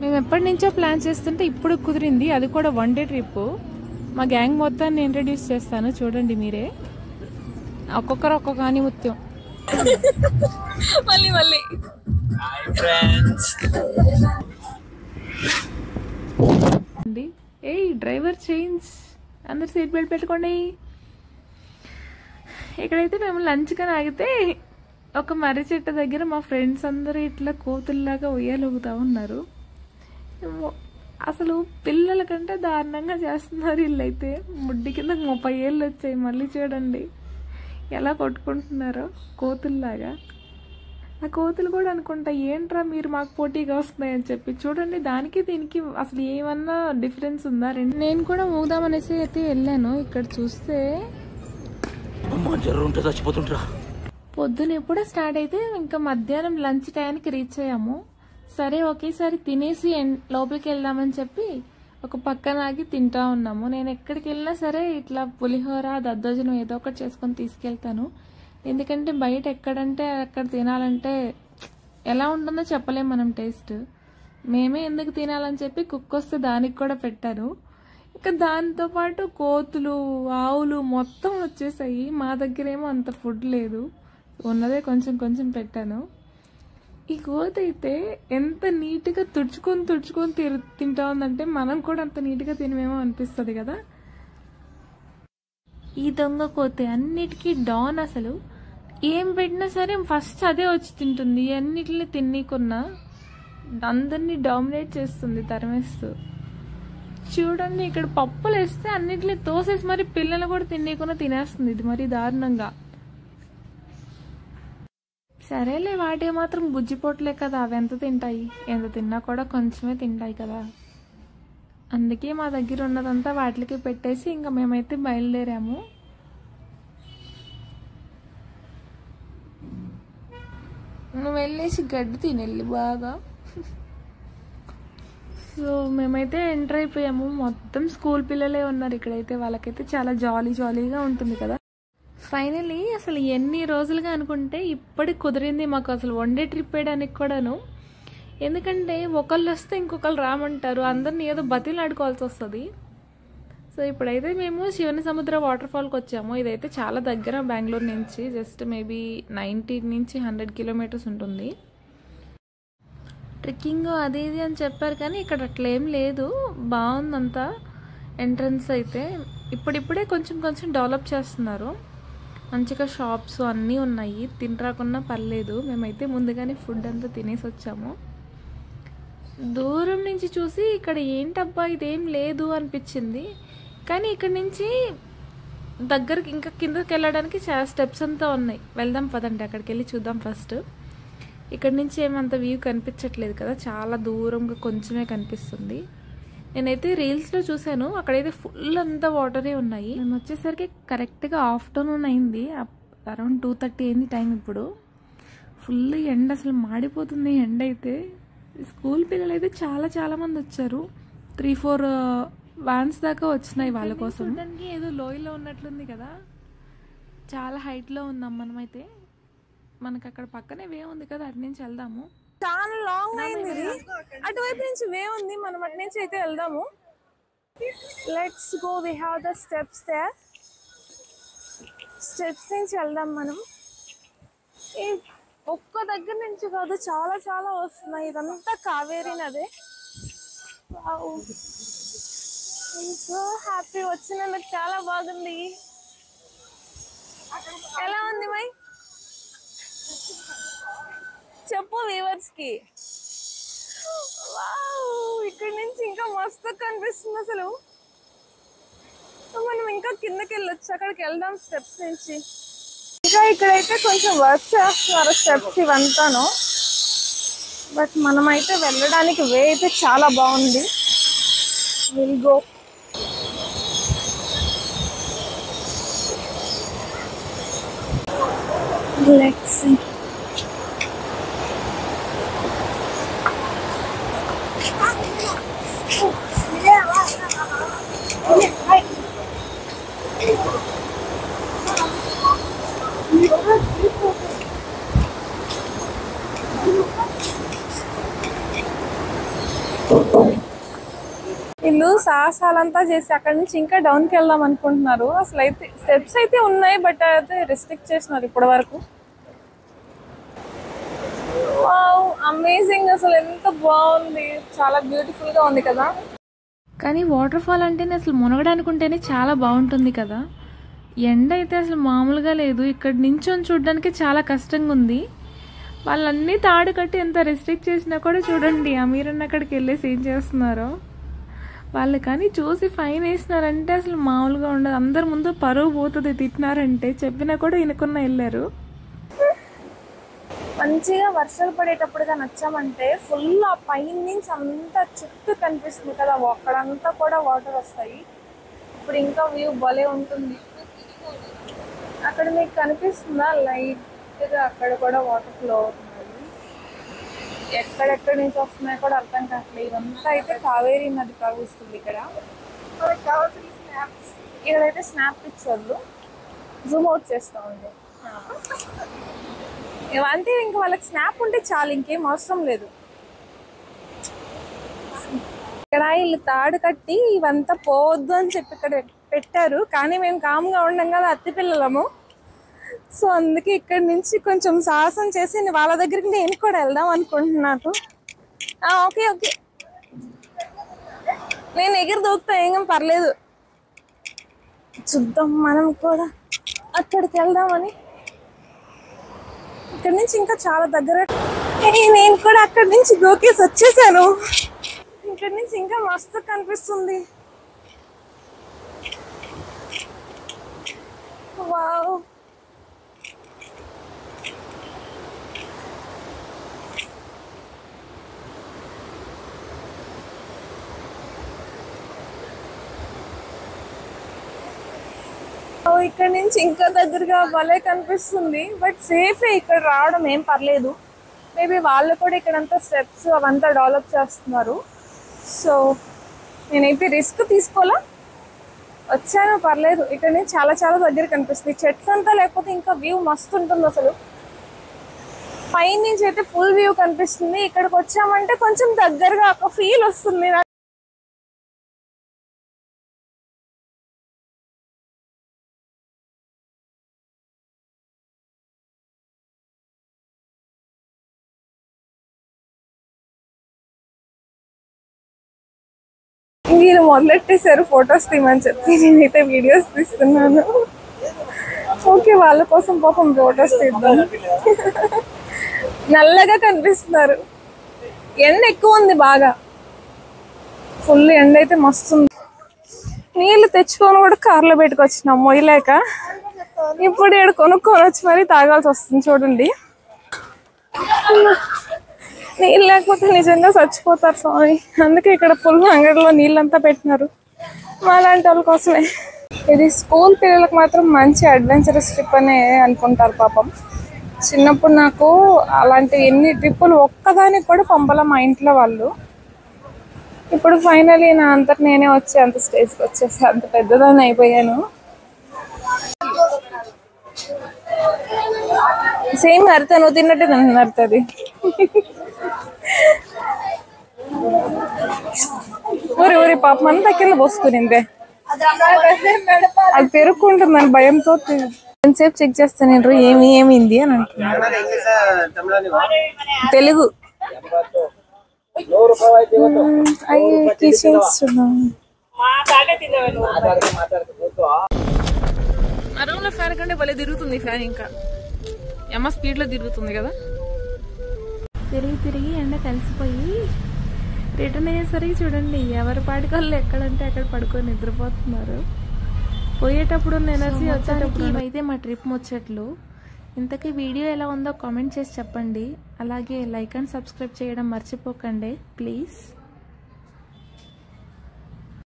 మేము ఎప్పటి నుంచో ప్లాన్ చేస్తుంటే ఇప్పుడు కుదిరింది, అది కూడా 1 డే ట్రిప్. మా గ్యాంగ్ మొత్తాన్ని ఇంట్రడ్యూస్ చేస్తాను, చూడండి మీరే. ఒక్కొక్కరు ఒక్కొక్క ఆనిముత్యం. మళ్ళీ మళ్ళీ ఏయ్ డ్రైవర్ చేంజ్, అందరు సీట్ బెల్ట్ పెట్టుకోండి. ఇక్కడైతే మేము లంచ్ కానీ ఆగితే ఒక మర్రి చెట్టు దగ్గర మా ఫ్రెండ్స్ అందరూ ఇట్లా కోతుల్లాగా ఉయ్యాలొగుతా ఉన్నారు. అసలు పిల్లల కంటే దారుణంగా చేస్తున్నారు వీళ్ళైతే. ముడ్డి కింద 30 ఏళ్ళు వచ్చాయి, మళ్ళీ చూడండి ఎలా కొట్టుకుంటున్నారో కోతుల్లాగా. ఆ కోతులు కూడా అనుకుంటా ఏంట్రా మీరు మాకు పోటీగా వస్తున్నాయని చెప్పి. చూడండి దానికి దీనికి అసలు ఏమన్నా డిఫరెన్స్ ఉందా? నేను కూడా ఊదామనేసి అయితే వెళ్ళాను. ఇక్కడ చూస్తే పొద్దున ఎప్పుడో స్టార్ట్ అయితే ఇంకా మధ్యాహ్నం లంచ్ టైంకి రీచ్ అయ్యాము. సరే ఒకేసారి తినేసి లోపలికి వెళ్దామని చెప్పి ఒక పక్కన ఆగి తింటా ఉన్నాము. నేను ఎక్కడికి వెళ్ళినా సరే ఇట్లా పులిహోర దద్దోజనం ఏదో ఒకటి చేసుకొని తీసుకెళ్తాను. ఎందుకంటే బయట ఎక్కడంటే అక్కడ తినాలంటే ఎలా ఉంటుందో చెప్పలేం మనం టేస్ట్. మేమే ఎందుకు తినాలని చెప్పి కుక్ వస్తే దానికి కూడా పెట్టాను. ఇంకా దాంతోపాటు కోతులు ఆవులు మొత్తం వచ్చేసాయి. మా దగ్గరేమో అంత ఫుడ్ లేదు, ఉన్నదే కొంచెం కొంచెం పెట్టాను. ఈ కోత అయితే ఎంత నీట్గా తుడుచుకొని తింటా ఉందంటే మనం కూడా అంత నీట్గా తినమేమో అనిపిస్తుంది కదా. ఈ దొంగ కోతే అన్నిటికీ డాన్. అసలు ఏం పెట్టినా సరే ఫస్ట్ అదే వచ్చి తింటుంది. అన్నిటిని తిన్నీకున్నా అందరినీ డామినేట్ చేస్తుంది తరిమేస్తూ. చూడండి ఇక్కడ పప్పులు వేస్తే అన్నిటిని తోసేసి మరి పిల్లలు కూడా తిన్నీకున్నా తినేస్తుంది. ఇది మరి దారుణంగా. సరేలే వాటి మాత్రం బుజ్జిపోట్లే కదా, అవి ఎంత తింటాయి, ఎంత తిన్నా కూడా కొంచెమే తింటాయి కదా. అందుకే మా దగ్గర ఉన్నదంతా వాటికి పెట్టేసి ఇంకా మేమైతే బయలుదేరాము. నువ్వు వెళ్ళేసి గడ్డి తినెళ్ళి బాగా. సో మేమైతే ఎంటర్ అయిపోయాము. మొత్తం స్కూల్ పిల్లలే ఉన్నారు ఇక్కడైతే. వాళ్ళకైతే చాలా జాలీగా ఉంటుంది కదా. ఫైనలీ అసలు ఎన్ని రోజులుగా అనుకుంటే ఇప్పటికి కుదిరింది మాకు అసలు 1 డే ట్రిప్ వేయడానికి కూడాను. ఎందుకంటే ఒకళ్ళు వస్తే ఇంకొకళ్ళు రామంటారు, అందరినీ ఏదో బతిలాడుకోవాల్సి వస్తుంది. సో ఇప్పుడైతే మేము శివన సముద్ర వాటర్ ఫాల్కి వచ్చాము. ఇదైతే చాలా దగ్గర బెంగళూరు నుంచి, జస్ట్ మేబీ 90 నుంచి 100 కిలోమీటర్స్ ఉంటుంది. ట్రెక్కింగ్ అది ఇది అని చెప్పారు కానీ ఇక్కడ అట్లా ఏం లేదు, బాగుందంతా. ఎంట్రన్స్ అయితే ఇప్పుడిప్పుడే కొంచెం డెవలప్ చేస్తున్నారు. మంచిగా షాప్స్ అన్నీ ఉన్నాయి, తినరాకున్నా పర్లేదు. మేమైతే ముందుగానే ఫుడ్ అంతా తినేసి వచ్చాము. దూరం నుంచి చూసి ఇక్కడ ఏంటబ్బా ఇదేం లేదు అనిపించింది. కానీ ఇక్కడ నుంచి దగ్గరికి ఇంకా కిందకి వెళ్ళడానికి చాలా స్టెప్స్ అంతా ఉన్నాయి. వెళ్దాం పదండి, అక్కడికి వెళ్ళి చూద్దాం ఫస్ట్. ఇక్కడ నుంచి ఏమంత వ్యూ కనిపించట్లేదు కదా, చాలా దూరంగా కొంచెమే కనిపిస్తుంది. నేనైతే రీల్స్లో చూశాను, అక్కడైతే ఫుల్ అంతా వాటరే ఉన్నాయి. మేము వచ్చేసరికి కరెక్ట్గా ఆఫ్టర్నూన్ అయింది, అరౌండ్ 2:30 అయింది టైం. ఇప్పుడు ఫుల్ ఎండ, అసలు మాడిపోతుంది ఎండ అయితే. స్కూల్ పిల్లలు అయితే చాలా మంది వచ్చారు. 3-4 వ్యాన్స్ దాకా వచ్చినాయి వాళ్ళ కోసం. చూడడానికి ఏదో లోయలో ఉన్నట్లుంది కదా, చాలా హైట్లో ఉన్నాం మనమైతే. మనకు అక్కడ పక్కనే వే ఉంది కదా, అటు నుంచి వెళ్దాము. చాలా లాంగ్ అయింది ఇది. అటువైపు నుంచి వే ఉంది, మనం అటు నుంచి అయితే వెళ్దాము. Let's go, we have the steps there. Steps నుంచి వెళ్దాం మనం. ఈ ఒక్క దగ్గర నుంచి కాదు, చాలా వస్తున్నాయి. ఇదంతా కావేరీ నదే. సో హ్యాపీ, వచ్చినందుకు చాలా బాగుంది. ఎలా ఉంది మై చెప్పు వ్యూవర్స్ కి. ఇక్కడ నుంచి ఇంకా మస్తు కనిపిస్తుంది అసలు. మనం ఇంకా కిందకి వెళ్ళొచ్చు, అక్కడికి వెళ్దాం స్టెప్స్ నుంచి. ఇంకా ఇక్కడైతే కొంచెం వర్క్ చేస్తున్నారు స్టెప్స్ ఇవంతాను. బట్ మనమైతే వెళ్ళడానికి వే అయితే చాలా బాగుంది. Will go. Let's see. వీళ్ళు సాహసాలంతా చేసి అక్కడి నుంచి ఇంకా డౌన్కి వెళ్దాం అనుకుంటున్నారు. అసలు అయితే స్టెప్స్ అయితే ఉన్నాయి, బట్ అయితే రెస్ట్రిక్ట్ చేసినారు ఇప్పటి వరకు. వావ్, అమేజింగ్, అసలు ఎంత బాగుంది, చాలా బ్యూటిఫుల్ గా ఉంది కదా. కానీ వాటర్ ఫాల్ అంటేనే అసలు మునగడానికి ఉంటేనే చాలా బాగుంటుంది కదా. ఎండ అయితే అసలు మామూలుగా లేదు. ఇక్కడ నించొని చూడడానికి చాలా కష్టంగా ఉంది. వాళ్ళన్నీ తాడు కట్టి ఎంత రెస్ట్రిక్ట్ చేసినా కూడా చూడండి అమీరన్న అక్కడికి వెళ్ళేసి ఏం చేస్తున్నారో. వాళ్ళు కానీ చూసి ఫైన్ వేసినారంటే అసలు మామూలుగా ఉండదు. అందరి ముందు పరువు పోతుంది తిట్టినారంటే. చెప్పినా కూడా వినకుండా వెళ్ళారు. మంచిగా వర్షాలు పడేటప్పుడుగా నచ్చామంటే ఫుల్ ఆ పైన నుంచి అంతా చుట్టూ కనిపిస్తుంది కదా, అక్కడంతా కూడా వాటర్ వస్తాయి. ఇప్పుడు ఇంకా వ్యూ భలే ఉంటుంది. అక్కడ మీకు కనిపిస్తుందా లైట్గా, అక్కడ కూడా వాటర్ ఫ్లో అవుతుంది. ఎక్కడెక్కడి నుంచి వస్తున్నాయో కూడా అర్థం కావట్లేదు. ఇవంతా అయితే కావేరీ నది ప్రవహిస్తుంది ఇక్కడ. ఇక్కడైతే స్నాప్ పిక్స్ వద్దు, జూమ్ అవుట్ చేస్తూ ఉంది. అంటే ఇంకా వాళ్ళకి స్నాప్ ఉంటే చాలు, ఇంకేం అవసరం లేదు. ఇక్కడ వీళ్ళు తాడు కట్టి ఇవంతా పోవద్దు అని చెప్పి ఇక్కడ పెట్టారు. కానీ మేము కామ్గా ఉండం కదా, అత్తి పిల్లలము. సో అందుకే ఇక్కడి నుంచి కొంచెం సాహసం చేసి వాళ్ళ దగ్గరికి నేను కూడా వెళ్దాం అనుకుంటున్నాను. ఓకే ఓకే, నేను ఎగిరి దూకుతా, ఏం పర్లేదు. చూద్దాం మనం కూడా అక్కడికి వెళ్దామని. ఇక్కడ నుంచి ఇంకా చాలా దగ్గర. నేను కూడా అక్కడి నుంచి దూకేసి వచ్చేసాను. ఇక్కడ నుంచి ఇంకా మస్తు కనిపిస్తుంది. వావ్, ఇక్కడ నుంచి ఇంకా దగ్గరగా భలే కనిపిస్తుంది. బట్ సేఫే, ఇక్కడ రావడం ఏం పర్లేదు. మేబీ వాళ్ళు కూడా ఇక్కడంతా స్టెప్స్ అవంతా డెవలప్ చేస్తున్నారు. సో నేనైతే రిస్క్ తీసుకోవాలా, వచ్చాను, పర్లేదు. ఇక్కడ నుంచి చాలా చాలా దగ్గర కనిపిస్తుంది. చెట్స్ అంతా లేకపోతే ఇంకా వ్యూ మస్తు ఉంటుంది అసలు. పైన నుంచి అయితే ఫుల్ వ్యూ కనిపిస్తుంది. ఇక్కడికి వచ్చామంటే కొంచెం దగ్గరగా ఒక ఫీల్ వస్తుంది. వీళ్ళు మొదలెట్టేశారు ఫొటోస్ తీయమని చెప్పి, నేనైతే వీడియోస్ తీస్తున్నాను. ఓకే, వాళ్ళ కోసం పాపం ఫొటోస్ తీద్దాం. నల్లగా కనిపిస్తున్నారు. ఎండ ఎక్కువ ఉంది, బాగా ఫుల్ ఎండ అయితే మస్తుంది. నీళ్ళు తెచ్చుకొని కూడా కార్లో పెట్టుకొచ్చినాం మొయ్యలేక. ఇప్పుడు ఇక్కడ కొనుక్కొని వచ్చి మరీ తాగాల్సి వస్తుంది చూడండి. నీళ్ళు లేకపోతే నిజంగా చచ్చిపోతారు స్వామి. అందుకే ఇక్కడ ఫుల్ అంగడిలో నీళ్ళంతా పెట్టినారు మాలాంటి వాళ్ళ కోసమే. ఇది స్కూల్ పిల్లలకు మాత్రం మంచి అడ్వెంచరస్ ట్రిప్ అనే అనుకుంటారు పాపం. చిన్నప్పుడు నాకు అలాంటి ఎన్ని ట్రిప్పులు ఒక్కదానికి కూడా పంపల మా ఇంట్లో వాళ్ళు. ఇప్పుడు ఫైనలీ నా అంతటి నేనే వచ్చి అంత స్టేజ్కి వచ్చేసి అంత పెద్దదాన్ని అయిపోయాను. సేమ్ అరితే నువ్వు తిన్నట్టే నన్ను అరుతుంది. ఊరి పాపం అంతా కింద పోసుకునిందే, అది పెరుక్కుంటుందని భయంతో ఎంతసేపు చెక్ చేస్తాను నేను ఏమైంది అని అంటున్నాను. తెలుగు ఆ రూమ్ లో ఫ్యాన్ కంటే భలే తిరుగుతుంది ఫ్యాన్. ఇంకా ఎమ్మ స్పీడ్ లో తిరుగుతుంది కదా. తిరిగి తిరిగి ఎండ కలిసిపోయి రిటర్న్ అయ్యేసరికి చూడండి ఎవరి పాటికల్లో ఎక్కడంటే అక్కడ పడుకొని నిద్రపోతున్నారు. పోయేటప్పుడు ఉన్న ఎనర్జీ వచ్చేటప్పుడు. ఇవైతే మా ట్రిప్ ముచ్చట్లు. ఇంతకీ వీడియో ఎలా ఉందో కామెంట్ చేసి చెప్పండి. అలాగే లైక్ అండ్ సబ్స్క్రైబ్ చేయడం మర్చిపోకండి ప్లీజ్.